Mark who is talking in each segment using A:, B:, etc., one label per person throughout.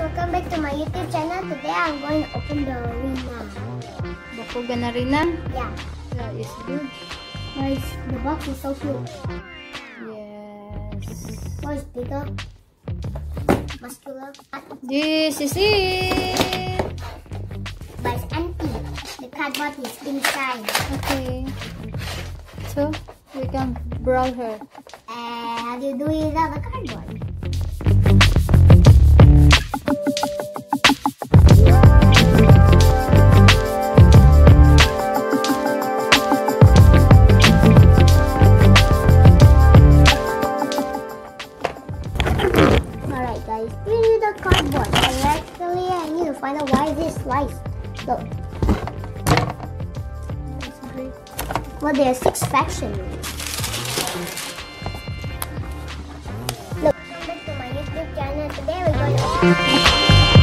A: welcome back to my YouTube channel. Today I'm going to open the arena.
B: Bakugan arena?
A: Yeah.
B: That is good.
A: Guys, the box is so huge.
B: Yes.
A: Oh, it's bigger. Muscular.
B: This is it.
A: But it's empty. The cardboard is inside.
B: Okay. So, we can brawl her.
A: How do you do it without the cardboard? Alright guys, we need the cardboard. Actually, I need to find out why this slice. Look.
B: That's great.
A: Well, there are 6 factions. Look. Welcome back to my YouTube channel. Today we're going to...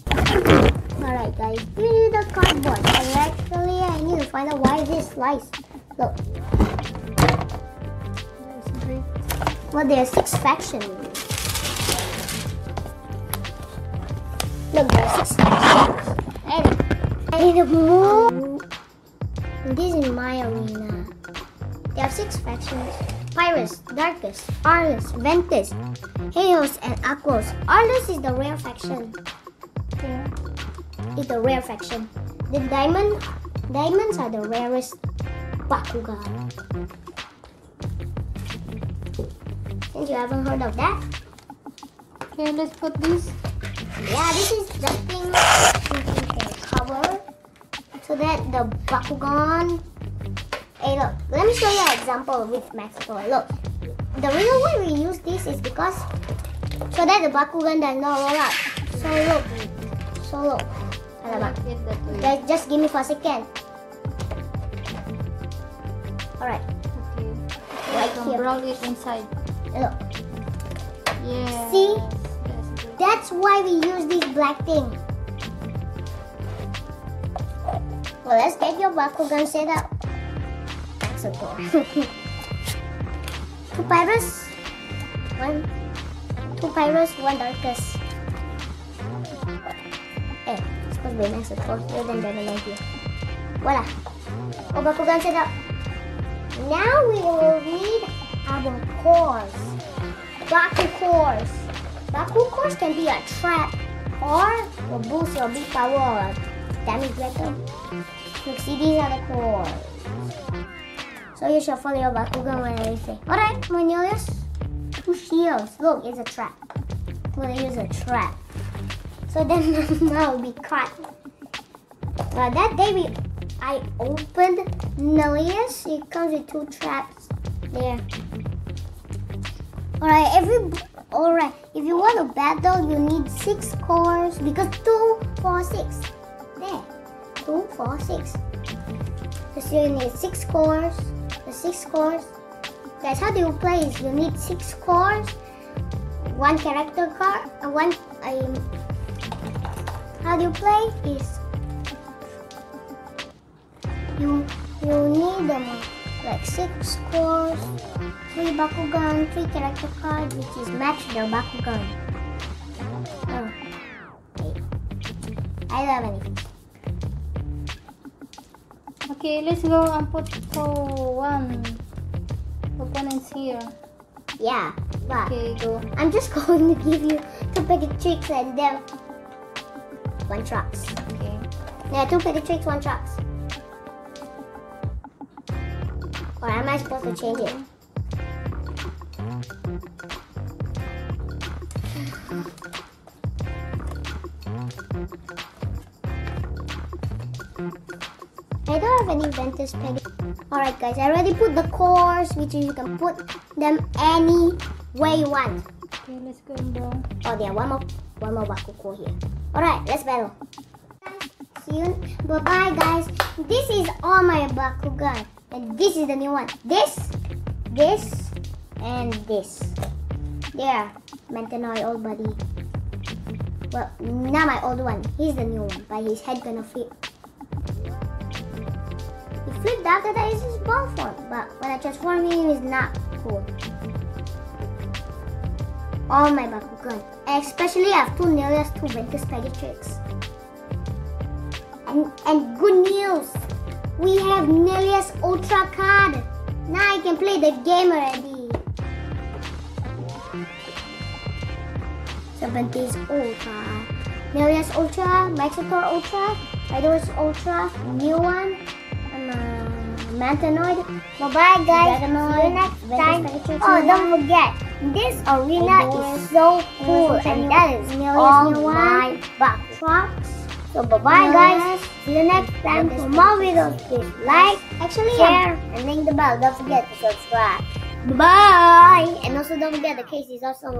A: Alright guys, we need the cardboard. Actually, I need to find out why this slice. Look.
B: That's great.
A: Well, there are 6 factions. Look, there are 6 factions. I need to move. This is my arena. There are 6 factions. Pyrus, Darkus, Arlus, Ventus, Helios, and Aquos. Arlus is the rare faction.
B: Yeah.
A: It's the rare faction. The diamonds are the rarest Bakugan. Since you haven't heard of that,
B: Okay, let's put this.
A: yeah, this is the thing we can cover so that the Bakugan. Hey, look, let me show you an example with Mexico. Look, the reason why we use this is because so that the Bakugan does not roll up. So look, alamak.
B: Get that way.
A: Guys, just give me for a second. Alright,
B: Okay.
A: right
B: You can
A: here.
B: brawl it inside.
A: Look,
B: Yeah.
A: See?
B: That's great.
A: that's why we use this black thing. Well, let's get your Bakugan set up. So cool. 2 Pyrus, 2 Pyrus, 1 Darkus. Hey, it's supposed to be nice and close. You're then better like you. Voila. Oh, Bakugan set up. Now we will need our cores. Baku cores. Baku cores can be a trap or will boost your big power or damage better. Look, see, these are the cores. So you should follow your Bakugan when I say. Alright, Cornelius. 2 shields. Look, it's a trap. I'm gonna use a trap. So then now will be caught. Well, that day I opened Nelius. It comes with 2 traps there. Alright, if you want to battle, you need 6 cores because 2, 4, 6. There. 2, 4, 6. So you need 6 cores. The 6 cores. Guys, how do you play is you need 6 cores, 1 character card, how do you play is you need like 6 cores, 3 Bakugan, 3 character cards, which is match their Bakugan. Oh, wait. I don't have anything.
B: Okay, let's go and put one opponents here.
A: Yeah, but
B: Okay, go.
A: I'm just going to give you 2 Peditrix and then 1 Trox.
B: Okay.
A: Yeah, 2 Peditrix, 1 Trox. Or am I supposed to change it? I don't have any Ventus Pedi. Alright guys, I already put the cores, which you can put them any way you want.
B: Okay, let's go and brawl.
A: Oh, there, one more Bakugo here. Alright, let's battle. See you. Bye-bye guys. This is all my Bakugan. And this is the new one. This, and this. There, Mantanoi old buddy. Well, not my old one. He's the new one, but his head gonna fit. flipped after that is his ball form. But when I transform him, it's not cool. All my Bakugan. Especially I have 2 Nilias, 2 Ventus Pegatrix. And good news, we have Nilias Ultra card. Now I can play the game already. 70s Ultra, Nilias Ultra, Maxator Ultra, Idol's Ultra, new one, Mantanoid. Bye guys. See you next time. Oh, don't forget, this arena is so cool, and that is all my backdrops. So bye guys. See you next time for more videos. Please like, share, and ring the bell. Don't forget to subscribe. Bye. And also don't forget the case is also